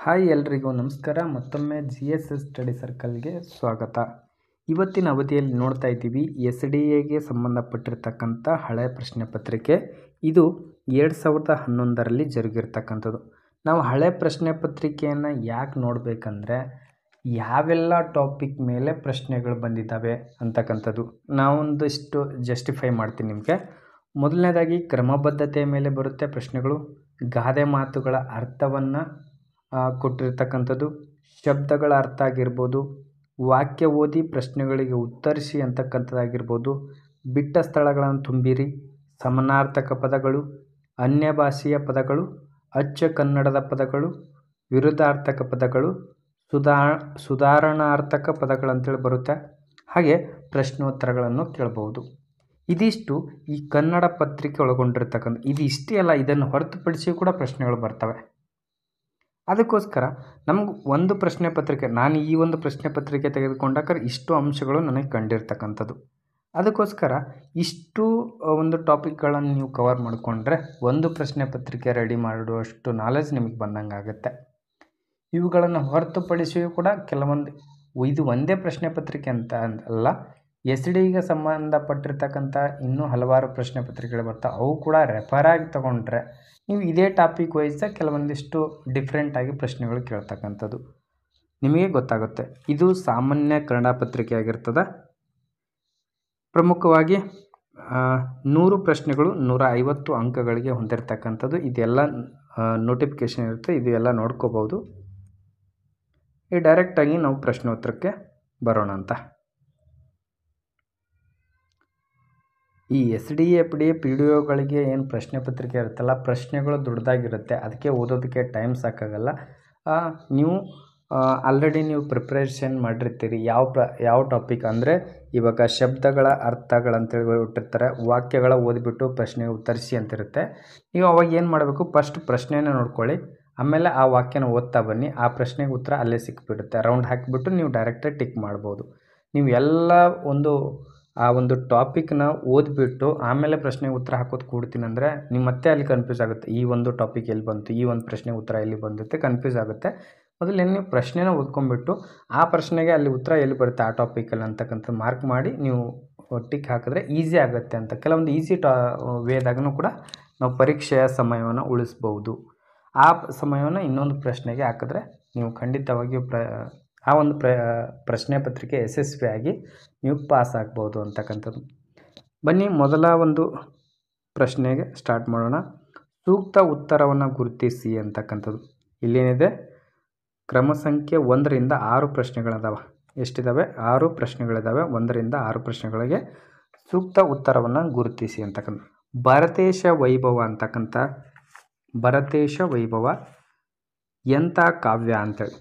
Hi ಎಲ್ರಿಗೂ ನಮಸ್ಕಾರ. ಮತ್ತೊಮ್ಮೆ GSS ಸ್ಟಡಿ ಸರ್ಕಲ್ಗೆ ಸ್ವಾಗತ. ಇವತ್ತಿನ ಅವಧಿಯಲ್ಲಿ ನೋಡ್ತಾ ಇದ್ದೀವಿ SDAಗೆ ಸಂಬಂಧಪಟ್ಟಿರ್ತಕ್ಕಂಥ ಹಳೆಯ ಪ್ರಶ್ನೆ ಪತ್ರಿಕೆ. ಇದು 2011ರಲ್ಲಿ ಜರುಗಿರ್ತಕ್ಕಂಥದ್ದು. ನಾವು ಹಳೆ ಪ್ರಶ್ನೆ ಪತ್ರಿಕೆಯನ್ನು ಯಾಕೆ ನೋಡಬೇಕಂದ್ರೆ ಯಾವೆಲ್ಲ ಟಾಪಿಕ್ ಮೇಲೆ ಪ್ರಶ್ನೆಗಳು ಬಂದಿದ್ದಾವೆ ಅಂತಕ್ಕಂಥದ್ದು ನಾವೊಂದಿಷ್ಟು ಜಸ್ಟಿಫೈ ಮಾಡ್ತೀನಿ ನಿಮಗೆ. ಮೊದಲನೇದಾಗಿ ಕ್ರಮಬದ್ಧತೆಯ ಮೇಲೆ ಬರುತ್ತೆ ಪ್ರಶ್ನೆಗಳು, ಗಾದೆ ಮಾತುಗಳ ಅರ್ಥವನ್ನು ಕೊಟ್ಟಿರ್ತಕ್ಕಂಥದ್ದು, ಶಬ್ದಗಳ ಅರ್ಥ ಆಗಿರ್ಬೋದು, ವಾಕ್ಯ ಓದಿ ಪ್ರಶ್ನೆಗಳಿಗೆ ಉತ್ತರಿಸಿ ಅಂತಕ್ಕಂಥದ್ದಾಗಿರ್ಬೋದು, ಬಿಟ್ಟ ಸ್ಥಳಗಳನ್ನು ತುಂಬಿರಿ, ಸಮಾನಾರ್ಥಕ ಪದಗಳು, ಅನ್ಯ ಭಾಷೆಯ ಪದಗಳು, ಅಚ್ಚ ಕನ್ನಡದ ಪದಗಳು, ವಿರುದ್ಧಾರ್ಥಕ ಪದಗಳು, ಸುಧಾರಣಾರ್ಥಕ ಪದಗಳಂತೇಳಿ ಬರುತ್ತೆ. ಹಾಗೆ ಪ್ರಶ್ನೋತ್ತರಗಳನ್ನು ಕೇಳಬಹುದು. ಇದಿಷ್ಟು ಈ ಕನ್ನಡ ಪತ್ರಿಕೆ ಒಳಗೊಂಡಿರ್ತಕ್ಕಂಥ. ಇದು ಇಷ್ಟೇ ಅಲ್ಲ, ಇದನ್ನು ಹೊರತುಪಡಿಸಿ ಕೂಡ ಪ್ರಶ್ನೆಗಳು ಬರ್ತವೆ. ಅದಕ್ಕೋಸ್ಕರ ನಮ್ಗೆ ಒಂದು ಪ್ರಶ್ನೆ ಪತ್ರಿಕೆ, ನಾನು ಈ ಒಂದು ಪ್ರಶ್ನೆ ಪತ್ರಿಕೆ ತೆಗೆದುಕೊಂಡಾಗ ಇಷ್ಟು ಅಂಶಗಳು ನನಗೆ ಕಂಡಿರ್ತಕ್ಕಂಥದ್ದು. ಅದಕ್ಕೋಸ್ಕರ ಇಷ್ಟು ಒಂದು ಟಾಪಿಕ್ಗಳನ್ನು ನೀವು ಕವರ್ ಮಾಡಿಕೊಂಡ್ರೆ ಒಂದು ಪ್ರಶ್ನೆ ಪತ್ರಿಕೆ ರೆಡಿ ಮಾಡುವಷ್ಟು ನಾಲೆಜ್ ನಿಮಗೆ ಬಂದಂಗೆ ಆಗುತ್ತೆ. ಇವುಗಳನ್ನು ಹೊರತುಪಡಿಸಿಯೂ ಕೂಡ ಕೆಲವೊಂದು, ಇದು ಒಂದೇ ಪ್ರಶ್ನೆ ಪತ್ರಿಕೆ ಅಂತ ಅಲ್ಲ, SDಗೆ ಸಂಬಂಧಪಟ್ಟಿರ್ತಕ್ಕಂಥ ಇನ್ನೂ ಹಲವಾರು ಪ್ರಶ್ನೆ ಪತ್ರಿಕೆಗಳು ಬರ್ತಾವೆ. ಅವು ಕೂಡ ರೆಫರ್ ಆಗಿ ತೊಗೊಂಡ್ರೆ ನೀವು ಇದೇ ಟಾಪಿಕ್ ವೈಸ್ ಕೆಲವೊಂದಿಷ್ಟು ಡಿಫ್ರೆಂಟಾಗಿ ಪ್ರಶ್ನೆಗಳು ಕೇಳ್ತಕ್ಕಂಥದ್ದು ನಿಮಗೆ ಗೊತ್ತಾಗುತ್ತೆ. ಇದು ಸಾಮಾನ್ಯ ಕನ್ನಡ ಪತ್ರಿಕೆ ಆಗಿರ್ತದೆ. ಪ್ರಮುಖವಾಗಿ 100 ಪ್ರಶ್ನೆಗಳು 150 ಅಂಕಗಳಿಗೆ ಹೊಂದಿರತಕ್ಕಂಥದ್ದು. ಇದೆಲ್ಲ ನೋಟಿಫಿಕೇಷನ್ ಇರುತ್ತೆ, ಇದು ಎಲ್ಲ ನೋಡ್ಕೋಬೋದು. ಈ ಡೈರೆಕ್ಟಾಗಿ ನಾವು ಪ್ರಶ್ನೋತ್ತರಕ್ಕೆ ಬರೋಣ ಅಂತ. ಈ SDA FDA PDOಗಳಿಗೆ ಏನು ಪ್ರಶ್ನೆ ಪತ್ರಿಕೆ ಇರುತ್ತಲ್ಲ, ಪ್ರಶ್ನೆಗಳು ದೊಡ್ಡದಾಗಿರುತ್ತೆ, ಅದಕ್ಕೆ ಓದೋದಕ್ಕೆ ಟೈಮ್ ಸಾಕಾಗಲ್ಲ. ನೀವು ಆಲ್ರೆಡಿ ನೀವು ಪ್ರಿಪ್ರೇಷನ್ ಮಾಡಿರ್ತೀರಿ. ಯಾವ ಟಾಪಿಕ್ ಅಂದರೆ ಇವಾಗ ಶಬ್ದಗಳ ಅರ್ಥಗಳಂತೇಳಿ ಬಿಟ್ಟಿರ್ತಾರೆ, ವಾಕ್ಯಗಳ ಓದಿಬಿಟ್ಟು ಪ್ರಶ್ನೆಗೆ ಉತ್ತರಿಸಿ ಅಂತಿರುತ್ತೆ. ನೀವು ಅವಾಗ ಏನು ಮಾಡಬೇಕು, ಫಸ್ಟ್ ಪ್ರಶ್ನೆಯನ್ನು ನೋಡ್ಕೊಳ್ಳಿ, ಆಮೇಲೆ ಆ ವಾಕ್ಯನ ಓದ್ತಾ ಬನ್ನಿ. ಆ ಪ್ರಶ್ನೆಗೆ ಉತ್ತರ ಅಲ್ಲೇ ಸಿಕ್ಬಿಡುತ್ತೆ. ರೌಂಡ್ ಹಾಕಿಬಿಟ್ಟು ನೀವು ಡೈರೆಕ್ಟಾಗಿ ಟಿಕ್ ಮಾಡ್ಬೋದು. ನೀವು ಎಲ್ಲ ಆ ಒಂದು ಟಾಪಿಕ್ನ ಓದ್ಬಿಟ್ಟು ಆಮೇಲೆ ಪ್ರಶ್ನೆಗೆ ಉತ್ತರ ಹಾಕೋದು ಕೂಡ್ತೀನಿ ಅಂದರೆ ನೀವು ಮತ್ತೆ ಅಲ್ಲಿ ಕನ್ಫ್ಯೂಸ್ ಆಗುತ್ತೆ. ಈ ಒಂದು ಟಾಪಿಕ್ ಎಲ್ಲಿ ಬಂತು, ಈ ಒಂದು ಪ್ರಶ್ನೆಗೆ ಉತ್ತರ ಎಲ್ಲಿ ಬಂದುತ್ತೆ, ಕನ್ಫ್ಯೂಸ್ ಆಗುತ್ತೆ. ಮೊದಲು ನೀವು ಪ್ರಶ್ನೆನ ಓದ್ಕೊಂಡ್ಬಿಟ್ಟು ಆ ಪ್ರಶ್ನೆಗೆ ಅಲ್ಲಿ ಉತ್ತರ ಎಲ್ಲಿ ಬರುತ್ತೆ ಆ ಟಾಪಿಕಲ್ಲಿ ಅಂತಕ್ಕಂಥ ಮಾರ್ಕ್ ಮಾಡಿ ನೀವು ಟಿಕ್ ಹಾಕಿದ್ರೆ ಈಸಿ ಆಗುತ್ತೆ ಅಂತ. ಕೆಲವೊಂದು ಈಸಿ ವೇದಾಗೂ ಕೂಡ ನಾವು ಪರೀಕ್ಷೆಯ ಸಮಯವನ್ನು ಉಳಿಸ್ಬೋದು. ಆ ಸಮಯವನ್ನು ಇನ್ನೊಂದು ಪ್ರಶ್ನೆಗೆ ಹಾಕಿದ್ರೆ ನೀವು ಖಂಡಿತವಾಗಿಯೂ ಆ ಒಂದು ಪ್ರಶ್ನೆ ಪತ್ರಿಕೆ ಯಶಸ್ವಿಯಾಗಿ ನೀವು ಪಾಸ್ ಆಗ್ಬೋದು ಅಂತಕ್ಕಂಥದ್ದು. ಬನ್ನಿ ಮೊದಲ ಒಂದು ಪ್ರಶ್ನೆಗೆ ಸ್ಟಾರ್ಟ್ ಮಾಡೋಣ. ಸೂಕ್ತ ಉತ್ತರವನ್ನು ಗುರುತಿಸಿ ಅಂತಕ್ಕಂಥದ್ದು. ಇಲ್ಲೇನಿದೆ, ಕ್ರಮ ಸಂಖ್ಯೆ 1ರಿಂದ 6 ಪ್ರಶ್ನೆಗಳಿದಾವೆ. ಎಷ್ಟಿದ್ದಾವೆ? 6 ಪ್ರಶ್ನೆಗಳಿದ್ದಾವೆ. 1ರಿಂದ 6 ಪ್ರಶ್ನೆಗಳಿಗೆ ಸೂಕ್ತ ಉತ್ತರವನ್ನು ಗುರುತಿಸಿ ಅಂತಕ್ಕಂಥ. ಭರತೇಶ ವೈಭವ ಅಂತಕ್ಕಂಥ, ಭರತೇಶ ವೈಭವ ಎಂಥ ಕಾವ್ಯ ಅಂತೇಳಿ,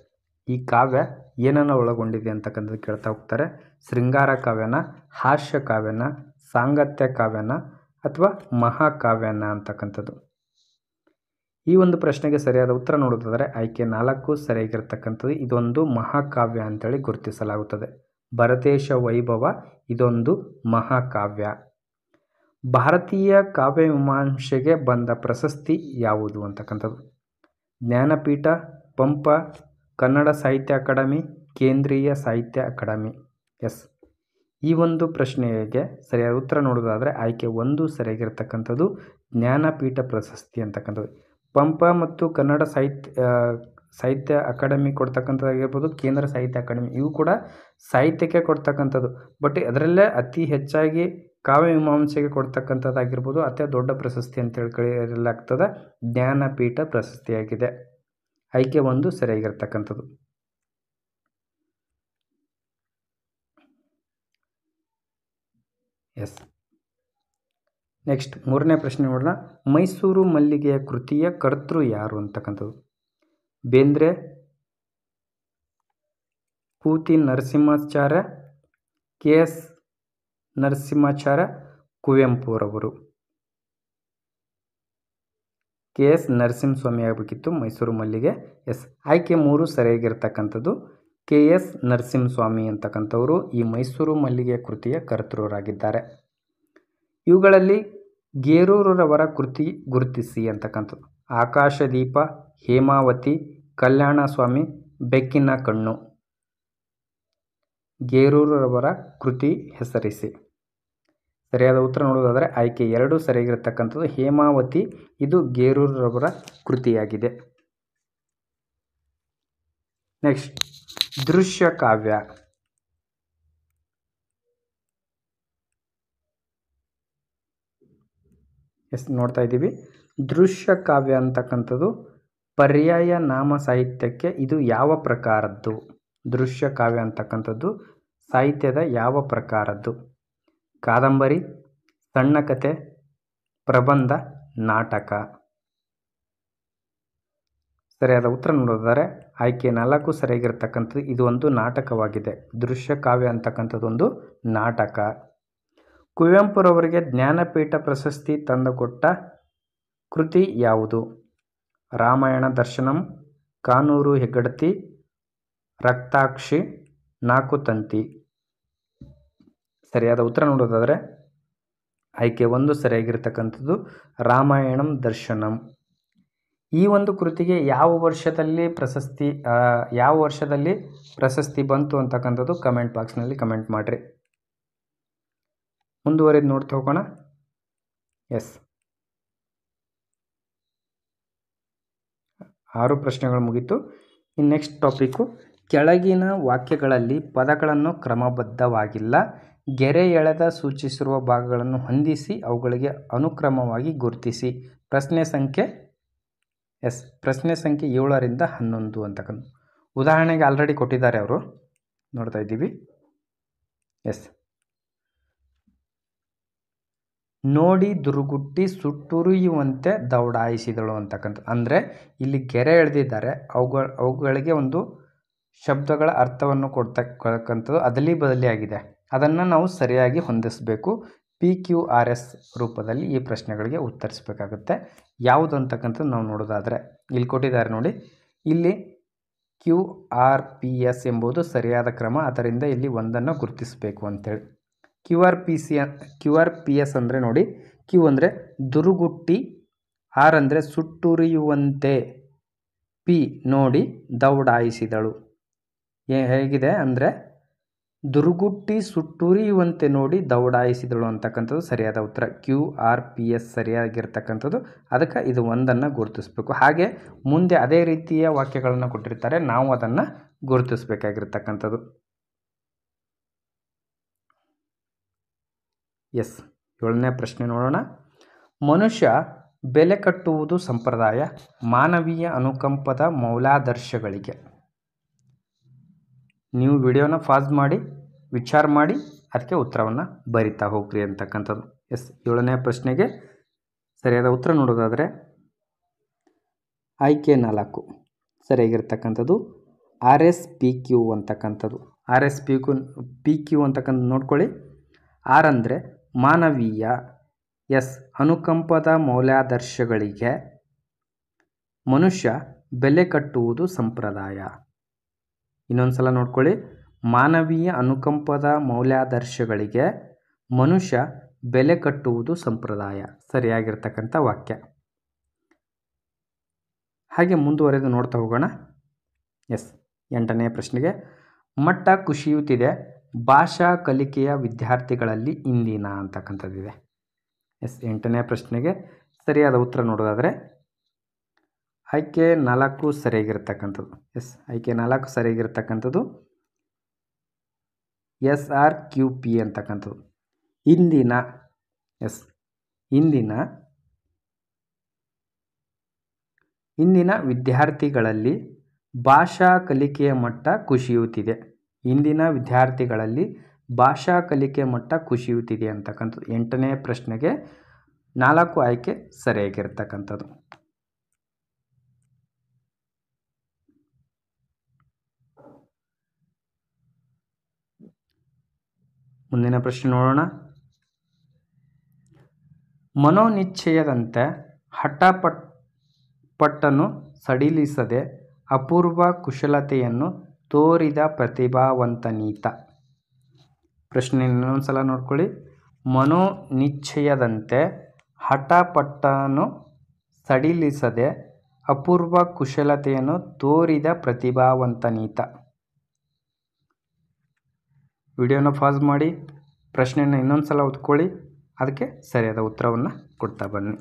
ಈ ಕಾವ್ಯ ಏನನ್ನು ಒಳಗೊಂಡಿದೆ ಅಂತಕ್ಕಂಥದ್ದು ಕೇಳ್ತಾ ಹೋಗ್ತಾರೆ. ಶೃಂಗಾರ ಕಾವ್ಯನ, ಹಾಸ್ಯ ಕಾವ್ಯನ, ಸಾಂಗತ್ಯ ಕಾವ್ಯನ ಅಥವಾ ಮಹಾಕಾವ್ಯನ ಅಂತಕ್ಕಂಥದ್ದು. ಈ ಒಂದು ಪ್ರಶ್ನೆಗೆ ಸರಿಯಾದ ಉತ್ತರ ನೋಡೋದಾದರೆ ಆಯ್ಕೆ 4 ಸರಿಯಾಗಿರ್ತಕ್ಕಂಥದ್ದು. ಇದೊಂದು ಮಹಾಕಾವ್ಯ ಅಂತೇಳಿ ಗುರುತಿಸಲಾಗುತ್ತದೆ. ಭರತೇಶ ವೈಭವ ಇದೊಂದು ಮಹಾಕಾವ್ಯ. ಭಾರತೀಯ ಕಾವ್ಯ ಮೀಮಾಂಸೆಗೆ ಬಂದ ಪ್ರಶಸ್ತಿ ಯಾವುದು ಅಂತಕ್ಕಂಥದ್ದು. ಜ್ಞಾನಪೀಠ, ಪಂಪ, ಕನ್ನಡ ಸಾಹಿತ್ಯ ಅಕಾಡೆಮಿ, ಕೇಂದ್ರೀಯ ಸಾಹಿತ್ಯ ಅಕಾಡೆಮಿ. ಈ ಒಂದು ಪ್ರಶ್ನೆಗೆ ಸರಿಯಾದ ಉತ್ತರ ನೋಡೋದಾದರೆ ಆಯ್ಕೆ 1 ಸರಿಯಾಗಿರ್ತಕ್ಕಂಥದ್ದು, ಜ್ಞಾನಪೀಠ ಪ್ರಶಸ್ತಿ ಅಂತಕ್ಕಂಥದ್ದು. ಪಂಪ ಮತ್ತು ಕನ್ನಡ ಸಾಹಿತ್ಯ ಅಕಾಡೆಮಿ ಕೊಡ್ತಕ್ಕಂಥದ್ದಾಗಿರ್ಬೋದು, ಕೇಂದ್ರ ಸಾಹಿತ್ಯ ಅಕಾಡೆಮಿ, ಇವು ಕೂಡ ಸಾಹಿತ್ಯಕ್ಕೆ ಕೊಡ್ತಕ್ಕಂಥದ್ದು. ಬಟ್ ಅದರಲ್ಲೇ ಅತಿ ಹೆಚ್ಚಾಗಿ ಕಾವ್ಯ ಮೀಮಾಂಸೆಗೆ ಕೊಡ್ತಕ್ಕಂಥದ್ದಾಗಿರ್ಬೋದು, ಅತಿ ದೊಡ್ಡ ಪ್ರಶಸ್ತಿ ಅಂತೇಳಿ ಕರೆಯಲಾಗ್ತದೆ ಜ್ಞಾನಪೀಠ ಪ್ರಶಸ್ತಿಯಾಗಿದೆ. ಆಯ್ಕೆ 1 ಸರಿಯಾಗಿರ್ತಕ್ಕಂಥದ್ದು. ನೆಕ್ಸ್ಟ್ 3ನೇ ಪ್ರಶ್ನೆ ನೋಡೋಣ. ಮೈಸೂರು ಮಲ್ಲಿಗೆಯ ಕೃತಿಯ ಕರ್ತೃ ಯಾರು ಅಂತಕ್ಕಂಥದ್ದು. ಬೇಂದ್ರೆ, ಪೂತಿ ನರಸಿಂಹಾಚಾರ್ಯ, KS ನರಸಿಂಹಾಚಾರ್ಯ, ಕುವೆಂಪುರವರು. KS ನರಸಿಂಹಸ್ವಾಮಿ ಆಗಬೇಕಿತ್ತು ಮೈಸೂರು ಮಲ್ಲಿಗೆ. ಆಯ್ಕೆ 3 ಸರಿಯಾಗಿರ್ತಕ್ಕಂಥದ್ದು. KS ನರಸಿಂಹಸ್ವಾಮಿ ಅಂತಕ್ಕಂಥವರು ಈ ಮೈಸೂರು ಮಲ್ಲಿಗೆ ಕೃತಿಯ ಕರ್ತೃರಾಗಿದ್ದಾರೆ. ಇವುಗಳಲ್ಲಿ ಗೇರೂರವರ ಕೃತಿ ಗುರುತಿಸಿ ಅಂತಕ್ಕಂಥದ್ದು. ಆಕಾಶದೀಪ, ಹೇಮಾವತಿ, ಕಲ್ಯಾಣಸ್ವಾಮಿ ಬೆಕ್ಕಿನ ಕಣ್ಣು. ಗೇರೂರವರ ಕೃತಿ ಹೆಸರಿಸಿ. ಸರಿಯಾದ ಉತ್ತರ ನೋಡೋದಾದರೆ ಆಯ್ಕೆ 2 ಸರಿಯಾಗಿರ್ತಕ್ಕಂಥದ್ದು ಹೇಮಾವತಿ. ಇದು ಗೇರೂರವರ ಕೃತಿಯಾಗಿದೆ. ನೆಕ್ಸ್ಟ್ ದೃಶ್ಯ ಕಾವ್ಯ. ನೋಡ್ತಾ ಇದ್ದೀವಿ. ದೃಶ್ಯ ಕಾವ್ಯ ಅಂತಕ್ಕಂಥದ್ದು ಪರ್ಯಾಯ ನಾಮ ಸಾಹಿತ್ಯಕ್ಕೆ ಇದು ಯಾವ ಪ್ರಕಾರದ್ದು? ದೃಶ್ಯ ಕಾವ್ಯ ಅಂತಕ್ಕಂಥದ್ದು ಸಾಹಿತ್ಯದ ಯಾವ ಪ್ರಕಾರದ್ದು? ಕಾದಂಬರಿ, ಸಣ್ಣ ಕಥೆ, ಪ್ರಬಂಧ, ನಾಟಕ. ಸರಿಯಾದ ಉತ್ತರ ನೋಡೋದಾದರೆ ಆಯ್ಕೆ 4 ಸರಿಯಾಗಿರ್ತಕ್ಕಂಥದ್ದು ಇದು ಒಂದು ನಾಟಕವಾಗಿದೆ. ದೃಶ್ಯ ಕಾವ್ಯ ಅಂತಕ್ಕಂಥದ್ದು ಒಂದು ನಾಟಕ. ಕುವೆಂಪುರವರಿಗೆ ಜ್ಞಾನಪೀಠ ಪ್ರಶಸ್ತಿ ತಂದುಕೊಟ್ಟ ಕೃತಿ ಯಾವುದು? ರಾಮಾಯಣ ದರ್ಶನಂ, ಕಾನೂರು ಹೆಗ್ಗಡತಿ, ರಕ್ತಾಕ್ಷಿ, ನಾಲ್ಕು ತಂತಿ. ಸರಿಯಾದ ಉತ್ತರ ನೋಡೋದಾದರೆ ಆಯ್ಕೆ 1 ಸರಿಯಾಗಿರ್ತಕ್ಕಂಥದ್ದು ರಾಮಾಯಣಂ ದರ್ಶನಂ. ಈ ಒಂದು ಕೃತಿಗೆ ಯಾವ ವರ್ಷದಲ್ಲಿ ಪ್ರಶಸ್ತಿ ಬಂತು ಅಂತಕ್ಕಂಥದ್ದು ಕಮೆಂಟ್ ಬಾಕ್ಸ್ನಲ್ಲಿ ಕಮೆಂಟ್ ಮಾಡಿರಿ. ಮುಂದುವರೆದು ನೋಡ್ತಾ ಹೋಗೋಣ. 6 ಪ್ರಶ್ನೆಗಳು ಮುಗೀತು. ಇನ್ನು ನೆಕ್ಸ್ಟ್ ಟಾಪಿಕ್ಕು, ಕೆಳಗಿನ ವಾಕ್ಯಗಳಲ್ಲಿ ಪದಗಳನ್ನು ಕ್ರಮಬದ್ಧವಾಗಿಲ್ಲ, ಗೆರೆ ಎಳೆದ ಸೂಚಿಸಿರುವ ಭಾಗಗಳನ್ನು ಹೊಂದಿಸಿ ಅವುಗಳಿಗೆ ಅನುಕ್ರಮವಾಗಿ ಗುರುತಿಸಿ. ಪ್ರಶ್ನೆ ಸಂಖ್ಯೆ 7ರಿಂದ 11 ಅಂತಕ್ಕಂಥ ಉದಾಹರಣೆಗೆ ಆಲ್ರೆಡಿ ಕೊಟ್ಟಿದ್ದಾರೆ ಅವರು, ನೋಡ್ತಾ ಇದ್ದೀವಿ. ನೋಡಿ ದುರುಗುಟ್ಟಿ ಸುಟ್ಟುರಿಯುವಂತೆ ದೌಡಾಯಿಸಿದಳು ಅಂತಕ್ಕಂಥ, ಅಂದರೆ ಇಲ್ಲಿ ಗೆರೆ ಎಳೆದಿದ್ದಾರೆ, ಅವುಗಳಿಗೆ ಒಂದು ಶಬ್ದಗಳ ಅರ್ಥವನ್ನು ಕೊಡ್ತಕ್ಕಂಥದ್ದು ಅದಲಿ ಬದಲಿ ಆಗಿದೆ. ಅದನ್ನು ನಾವು ಸರಿಯಾಗಿ ಹೊಂದಿಸಬೇಕು. PQRS ರೂಪದಲ್ಲಿ ಈ ಪ್ರಶ್ನೆಗಳಿಗೆ ಉತ್ತರಿಸಬೇಕಾಗುತ್ತೆ. ಯಾವುದು ಅಂತಕ್ಕಂಥದ್ದು ನಾವು ನೋಡೋದಾದರೆ ಇಲ್ಲಿ ಕೊಟ್ಟಿದ್ದಾರೆ ನೋಡಿ. ಇಲ್ಲಿ QRPS ಎಂಬುದು ಸರಿಯಾದ ಕ್ರಮ, ಅದರಿಂದ ಇಲ್ಲಿ ಒಂದನ್ನು ಗುರುತಿಸಬೇಕು ಅಂತೇಳಿ. QRPS ಅಂದರೆ ನೋಡಿ, Q ಅಂದರೆ ದುರುಗುಟ್ಟಿ, R ಅಂದರೆ ಸುಟ್ಟುರಿಯುವಂತೆ, P ನೋಡಿ ದೌಡಾಯಿಸಿದಳು. ಹೇಗಿದೆ ಅಂದರೆ ದುರುಗುಟ್ಟಿ ಸುಟ್ಟುರಿಯುವಂತೆ ನೋಡಿ ದೌಡಾಯಿಸಿದಳು ಅಂತಕ್ಕಂಥದ್ದು ಸರಿಯಾದ ಉತ್ತರ. QRPS ಸರಿಯಾಗಿರ್ತಕ್ಕಂಥದ್ದು. ಅದಕ್ಕೆ ಇದು ಒಂದನ್ನು ಗುರುತಿಸಬೇಕು. ಹಾಗೆ ಮುಂದೆ ಅದೇ ರೀತಿಯ ವಾಕ್ಯಗಳನ್ನು ಕೊಟ್ಟಿರ್ತಾರೆ, ನಾವು ಅದನ್ನು ಗುರುತಿಸಬೇಕಾಗಿರ್ತಕ್ಕಂಥದ್ದು. 7ನೇ ಪ್ರಶ್ನೆ ನೋಡೋಣ. ಮನುಷ್ಯ ಬೆಲೆ ಕಟ್ಟುವುದು ಸಂಪ್ರದಾಯ, ಮಾನವೀಯ ಅನುಕಂಪದ ಮೌಲ್ಯಾದರ್ಶಗಳಿಗೆ. ನೀವು ವಿಡಿಯೋನ ಪಾಸ್ ಮಾಡಿ ವಿಚಾರ ಮಾಡಿ ಅದಕ್ಕೆ ಉತ್ತರವನ್ನು ಬರಿತಾ ಹೋಗ್ರಿ ಅಂತಕ್ಕಂಥದ್ದು. 7ನೇ ಪ್ರಶ್ನೆಗೆ ಸರಿಯಾದ ಉತ್ತರ ನೋಡೋದಾದರೆ ಆಯ್ಕೆ 4 ಸರಿಯಾಗಿರ್ತಕ್ಕಂಥದ್ದು RSPQ ಅಂತಕ್ಕಂಥದ್ದು. RSPQ ಅಂತಕ್ಕಂಥದ್ದು ನೋಡ್ಕೊಳ್ಳಿ. R ಅಂದರೆ ಮಾನವೀಯ, ಎಸ್ ಅನುಕಂಪದ ಮೌಲ್ಯಾದರ್ಶಗಳಿಗೆ, ಮನುಷ್ಯ ಬೆಲೆ ಕಟ್ಟುವುದು ಸಂಪ್ರದಾಯ. ಇನ್ನೊಂದು ಸಲ ನೋಡ್ಕೊಳ್ಳಿ. ಮಾನವೀಯ ಅನುಕಂಪದ ಮೌಲ್ಯಾದರ್ಶಗಳಿಗೆ ಮನುಷ್ಯ ಬೆಲೆ ಕಟ್ಟುವುದು ಸಂಪ್ರದಾಯ. ಸರಿಯಾಗಿರ್ತಕ್ಕಂಥ ವಾಕ್ಯ. ಹಾಗೆ ಮುಂದುವರೆದು ನೋಡ್ತಾ ಹೋಗೋಣ. 8ನೇ ಪ್ರಶ್ನೆಗೆ ಮಟ್ಟ ಕುಸಿಯುತ್ತಿದೆ, ಭಾಷಾ ಕಲಿಕೆಯ ವಿದ್ಯಾರ್ಥಿಗಳಲ್ಲಿ ಇಂದಿನ ಅಂತಕ್ಕಂಥದ್ದಿದೆ. 8ನೇ ಪ್ರಶ್ನೆಗೆ ಸರಿಯಾದ ಉತ್ತರ ನೋಡೋದಾದರೆ ಆಯ್ಕೆ 4 ಸರಿಯಾಗಿರ್ತಕ್ಕಂಥದ್ದು. ಆಯ್ಕೆ 4 ಸರಿಯಾಗಿರ್ತಕ್ಕಂಥದ್ದು SRQP ಅಂತಕ್ಕಂಥದ್ದು. ಇಂದಿನ ವಿದ್ಯಾರ್ಥಿಗಳಲ್ಲಿ ಭಾಷಾ ಕಲಿಕೆಯ ಮಟ್ಟ ಕುಸಿಯುತ್ತಿದೆ. ಇಂದಿನ ವಿದ್ಯಾರ್ಥಿಗಳಲ್ಲಿ ಭಾಷಾ ಕಲಿಕೆ ಮಟ್ಟ ಕುಸಿಯುತ್ತಿದೆ ಅಂತಕ್ಕಂಥದ್ದು 8ನೇ ಪ್ರಶ್ನೆಗೆ 4 ಆಯ್ಕೆ ಸರಿಯಾಗಿರ್ತಕ್ಕಂಥದ್ದು. ಮುಂದಿನ ಪ್ರಶ್ನೆ ನೋಡೋಣ. ಮನೋನಿಶ್ಚಯದಂತೆ ಹಠಪಟ್ಟನ್ನು ಸಡಿಲಿಸದೆ ಅಪೂರ್ವ ಕುಶಲತೆಯನ್ನು ತೋರಿದ ಪ್ರತಿಭಾವಂತನೀತ. ಪ್ರಶ್ನೆ ಇನ್ನೊಂದು ಸಲ ನೋಡ್ಕೊಳ್ಳಿ. ಮನೋನಿಶ್ಚಯದಂತೆ ಹಠಪಟ್ಟನ್ನು ಸಡಿಲಿಸದೆ ಅಪೂರ್ವ ಕುಶಲತೆಯನ್ನು ತೋರಿದ ಪ್ರತಿಭಾವಂತನೀತ. ವಿಡಿಯೋನ ಪಾಸ್ ಮಾಡಿ ಪ್ರಶ್ನೆಯನ್ನು ಇನ್ನೊಂದು ಸಲ ಓದ್ಕೊಳ್ಳಿ, ಅದಕ್ಕೆ ಸರಿಯಾದ ಉತ್ತರವನ್ನು ಕೊಡ್ತಾ ಬನ್ನಿ.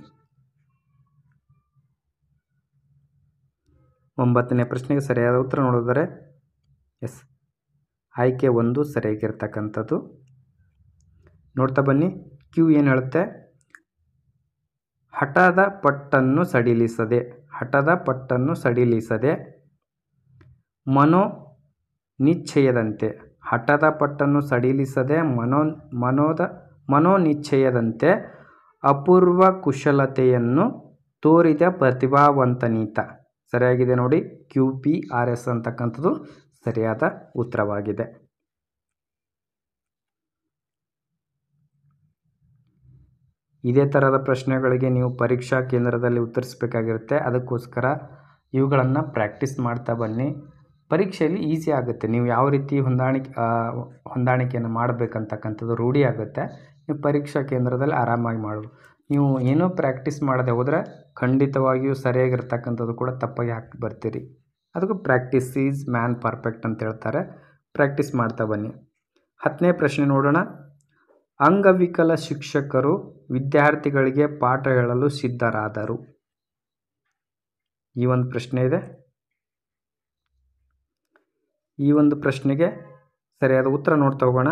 9ನೇ ಪ್ರಶ್ನೆಗೆ ಸರಿಯಾದ ಉತ್ತರ ನೋಡಿದರೆ ಎಸ್, ಆಯ್ಕೆ 1 ಸರಿಯಾಗಿರ್ತಕ್ಕಂಥದ್ದು. ನೋಡ್ತಾ ಬನ್ನಿ. ಕ್ಯೂ ಏನು ಹೇಳುತ್ತೆ? ಹಠದ ಪಟ್ಟನ್ನು ಸಡಿಲಿಸದೆ ಮನೋನಿಶ್ಚಯದಂತೆ, ಹಠದ ಪಟ್ಟನ್ನು ಸಡಿಲಿಸದೆ ಮನೋನಿಶ್ಚಯದಂತೆ ಅಪೂರ್ವ ಕುಶಲತೆಯನ್ನು ತೋರಿದ ಪ್ರತಿಭಾವಂತನೀತ. ಸರಿಯಾಗಿದೆ ನೋಡಿ, QPRS ಅಂತಕ್ಕಂಥದ್ದು ಸರಿಯಾದ ಉತ್ತರವಾಗಿದೆ. ಇದೇ ಥರದ ಪ್ರಶ್ನೆಗಳಿಗೆ ನೀವು ಪರೀಕ್ಷಾ ಕೇಂದ್ರದಲ್ಲಿ ಉತ್ತರಿಸಬೇಕಾಗಿರುತ್ತೆ. ಅದಕ್ಕೋಸ್ಕರ ಇವುಗಳನ್ನು ಪ್ರಾಕ್ಟೀಸ್ ಮಾಡ್ತಾ ಬನ್ನಿ. ಪರೀಕ್ಷೆಯಲ್ಲಿ ಈಸಿ ಆಗುತ್ತೆ. ನೀವು ಯಾವ ರೀತಿ ಹೊಂದಾಣಿಕೆಯನ್ನು ಮಾಡಬೇಕಂತಕ್ಕಂಥದ್ದು ರೂಢಿ ಆಗುತ್ತೆ. ನೀವು ಪರೀಕ್ಷಾ ಕೇಂದ್ರದಲ್ಲಿ ಆರಾಮಾಗಿ ಮಾಡ್ಬೋದು. ನೀವು ಏನೂ ಪ್ರಾಕ್ಟೀಸ್ ಮಾಡದೆ ಹೋದರೆ ಖಂಡಿತವಾಗಿಯೂ ಸರಿಯಾಗಿರ್ತಕ್ಕಂಥದ್ದು ಕೂಡ ತಪ್ಪಾಗಿ ಹಾಕಿ ಬರ್ತೀರಿ. ಅದಕ್ಕೂ ಪ್ರಾಕ್ಟೀಸ್ ಈಸ್ ಮ್ಯಾನ್ ಪರ್ಫೆಕ್ಟ್ ಅಂತ ಹೇಳ್ತಾರೆ. ಪ್ರಾಕ್ಟೀಸ್ ಮಾಡ್ತಾ ಬನ್ನಿ. 10ನೇ ಪ್ರಶ್ನೆ ನೋಡೋಣ. ಅಂಗವಿಕಲ ಶಿಕ್ಷಕರು ವಿದ್ಯಾರ್ಥಿಗಳಿಗೆ ಪಾಠ ಹೇಳಲು ಸಿದ್ಧರಾದರು. ಈ ಒಂದು ಪ್ರಶ್ನೆ ಇದೆ. ಈ ಒಂದು ಪ್ರಶ್ನೆಗೆ ಸರಿಯಾದ ಉತ್ತರ ನೋಡ್ತಾ ಹೋಗೋಣ.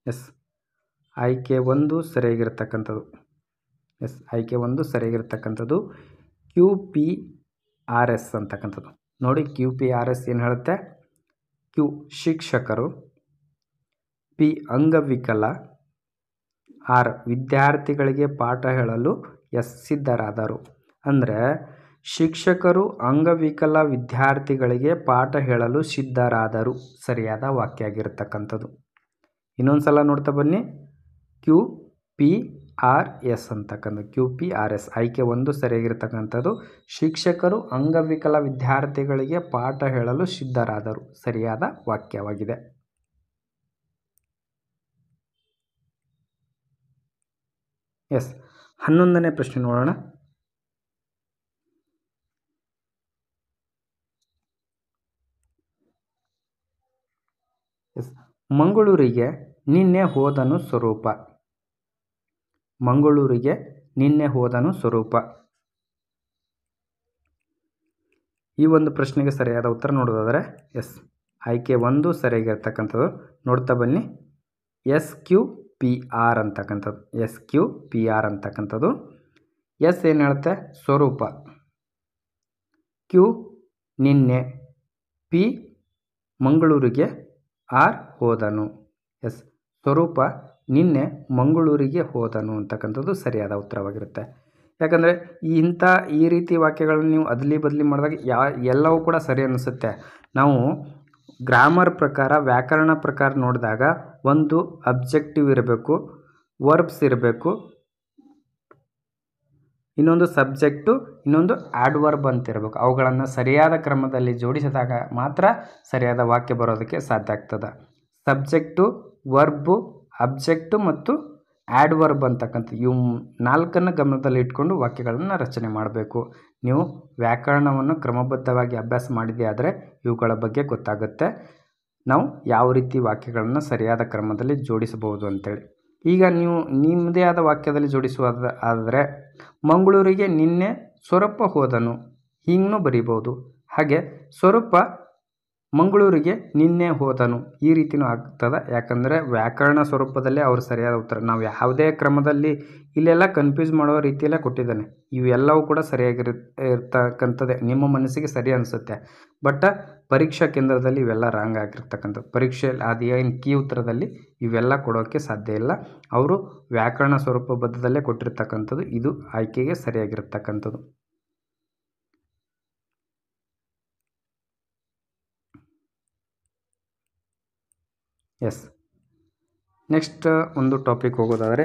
ಎಸ್, ಆಯ್ಕೆ 1 ಸರಿಯಾಗಿರ್ತಕ್ಕಂಥದ್ದು. ಎಸ್, ಆಯ್ಕೆ 1 ಸರಿಯಾಗಿರ್ತಕ್ಕಂಥದ್ದು QPRS ಅಂತಕ್ಕಂಥದ್ದು. ನೋಡಿ, QPRS ಏನು ಹೇಳುತ್ತೆ? Q ಶಿಕ್ಷಕರು, P ಅಂಗವಿಕಲ, R ವಿದ್ಯಾರ್ಥಿಗಳಿಗೆ ಪಾಠ ಹೇಳಲು ಸಿದ್ಧರಾದರು. ಅಂದರೆ ಶಿಕ್ಷಕರು ಅಂಗವಿಕಲ ವಿದ್ಯಾರ್ಥಿಗಳಿಗೆ ಪಾಠ ಹೇಳಲು ಸಿದ್ಧರಾದರು ಸರಿಯಾದ ವಾಕ್ಯ ಆಗಿರ್ತಕ್ಕಂಥದ್ದು. ಇನ್ನೊಂದು ಸಲ ನೋಡ್ತಾ ಬನ್ನಿ. QPRS ಅಂತಕ್ಕಂಥದ್ದು. QPRS ಆಯ್ಕೆ 1 ಸರಿಯಾಗಿರ್ತಕ್ಕಂಥದ್ದು. ಶಿಕ್ಷಕರು ಅಂಗವಿಕಲ ವಿದ್ಯಾರ್ಥಿಗಳಿಗೆ ಪಾಠ ಹೇಳಲು ಸಿದ್ಧರಾದರು ಸರಿಯಾದ ವಾಕ್ಯವಾಗಿದೆ. ಎಸ್, 11ನೇ ಪ್ರಶ್ನೆ ನೋಡೋಣ. ಎಸ್, ಮಂಗಳೂರಿಗೆ ನಿನ್ನೆ ಹೋದನು ಸ್ವರೂಪ. ಮಂಗಳೂರಿಗೆ ನಿನ್ನೆ ಹೋದನು ಸ್ವರೂಪ. ಈ ಒಂದು ಪ್ರಶ್ನೆಗೆ ಸರಿಯಾದ ಉತ್ತರ ನೋಡೋದಾದರೆ ಎಸ್, ಆಯ್ಕೆ 1 ಸರಿಯಾಗಿರ್ತಕ್ಕಂಥದ್ದು. ನೋಡ್ತಾ ಬನ್ನಿ. SQPR ಅಂತಕ್ಕಂಥದ್ದು. SQPR ಅಂತಕ್ಕಂಥದ್ದು. ಎಸ್ ಏನು ಹೇಳುತ್ತೆ? ಸ್ವರೂಪ. Q ನಿನ್ನೆ, P ಮಂಗಳೂರಿಗೆ, R ಹೋದನು. ಎಸ್, ಸ್ವರೂಪ ನಿನ್ನೆ ಮಂಗಳೂರಿಗೆ ಹೋದನು ಅಂತಕ್ಕಂಥದ್ದು ಸರಿಯಾದ ಉತ್ತರವಾಗಿರುತ್ತೆ. ಯಾಕಂದರೆ ಈ ರೀತಿ ವಾಕ್ಯಗಳನ್ನು ನೀವು ಅದಲಿ ಬದಲಿ ಮಾಡಿದಾಗ ಎಲ್ಲವೂ ಕೂಡ ಸರಿ ಅನಿಸುತ್ತೆ. ನಾವು ಗ್ರಾಮರ್ ಪ್ರಕಾರ, ವ್ಯಾಕರಣ ಪ್ರಕಾರ ನೋಡಿದಾಗ ಒಂದು ಅಬ್ಜೆಕ್ಟಿವ್ ಇರಬೇಕು, ವರ್ಬ್ಸ್ ಇರಬೇಕು, ಇನ್ನೊಂದು ಸಬ್ಜೆಕ್ಟು, ಇನ್ನೊಂದು ಆಡ್ವರ್ಬ್ ಅಂತ ಇರಬೇಕು. ಅವುಗಳನ್ನು ಸರಿಯಾದ ಕ್ರಮದಲ್ಲಿ ಜೋಡಿಸಿದಾಗ ಮಾತ್ರ ಸರಿಯಾದ ವಾಕ್ಯ ಬರೋದಕ್ಕೆ ಸಾಧ್ಯ ಆಗ್ತದೆ. ಸಬ್ಜೆಕ್ಟು, ವರ್ಬು, ಅಬ್ಜೆಕ್ಟು ಮತ್ತು ಆಡ್ವರ್ಬ್ ಅಂತಕ್ಕಂಥ ಇವು 4 ಗಮನದಲ್ಲಿ ಇಟ್ಕೊಂಡು ವಾಕ್ಯಗಳನ್ನು ರಚನೆ ಮಾಡಬೇಕು. ನೀವು ವ್ಯಾಕರಣವನ್ನು ಕ್ರಮಬದ್ಧವಾಗಿ ಅಭ್ಯಾಸ ಮಾಡಿದೆ ಆದರೆ ಇವುಗಳ ಬಗ್ಗೆ ಗೊತ್ತಾಗುತ್ತೆ. ನಾವು ಯಾವ ರೀತಿ ವಾಕ್ಯಗಳನ್ನು ಸರಿಯಾದ ಕ್ರಮದಲ್ಲಿ ಜೋಡಿಸಬಹುದು ಅಂತೇಳಿ. ಈಗ ನೀವು ನಿಮ್ಮದೇ ಆದ ವಾಕ್ಯದಲ್ಲಿ ಜೋಡಿಸುವುದಾದರೆ ಮಂಗಳೂರಿಗೆ ನಿನ್ನೆ ಸ್ವರೂಪ ಹೋದನು ಹೀಗೂ ಬರೀಬೋದು. ಹಾಗೆ ಸ್ವರೂಪ ಮಂಗಳೂರಿಗೆ ನಿನ್ನೆ ಹೋದನು ಈ ರೀತಿಯೂ ಆಗ್ತದೆ. ಯಾಕಂದರೆ ವ್ಯಾಕರಣ ಸ್ವರೂಪದಲ್ಲೇ ಅವರು ಸರಿಯಾದ ಉತ್ತರ. ನಾವು ಯಾವುದೇ ಕ್ರಮದಲ್ಲಿ ಇಲ್ಲೆಲ್ಲ ಕನ್ಫ್ಯೂಸ್ ಮಾಡೋ ರೀತಿಯಲ್ಲೇ ಕೊಟ್ಟಿದ್ದಾನೆ. ಇವೆಲ್ಲವೂ ಕೂಡ ಇರ್ತಕ್ಕಂಥದ್ದೇ, ನಿಮ್ಮ ಮನಸ್ಸಿಗೆ ಸರಿ ಅನಿಸುತ್ತೆ. ಬಟ್ ಪರೀಕ್ಷಾ ಕೇಂದ್ರದಲ್ಲಿ ಇವೆಲ್ಲ ರಾಂಗ್ ಆಗಿರ್ತಕ್ಕಂಥದ್ದು. ಪರೀಕ್ಷೆಯಲ್ಲಿ ಅದೇನು ಕೀ ಉತ್ತರದಲ್ಲಿ ಇವೆಲ್ಲ ಕೊಡೋಕ್ಕೆ ಸಾಧ್ಯ ಇಲ್ಲ. ಅವರು ವ್ಯಾಕರಣ ಸ್ವರೂಪಬದ್ಧದಲ್ಲೇ ಕೊಟ್ಟಿರ್ತಕ್ಕಂಥದ್ದು. ಇದು ಆಯ್ಕೆಗೆ ಸರಿಯಾಗಿರ್ತಕ್ಕಂಥದ್ದು. ಎಸ್, ನೆಕ್ಸ್ಟ್ ಒಂದು ಟಾಪಿಕ್ ಹೋಗೋದಾದರೆ,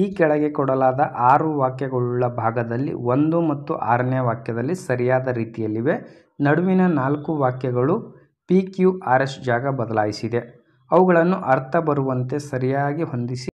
ಈ ಕೆಳಗೆ ಕೊಡಲಾದ 6 ವಾಕ್ಯಗಳುಳ್ಳ ಭಾಗದಲ್ಲಿ 1 ಮತ್ತು 6ನೇ ವಾಕ್ಯದಲ್ಲಿ ಸರಿಯಾದ ರೀತಿಯಲ್ಲಿವೆ. ನಡುವಿನ 4 ವಾಕ್ಯಗಳು PQRS ಜಾಗ ಬದಲಾಯಿಸಿದೆ. ಅವುಗಳನ್ನು ಅರ್ಥ ಬರುವಂತೆ ಸರಿಯಾಗಿ ಹೊಂದಿಸಿ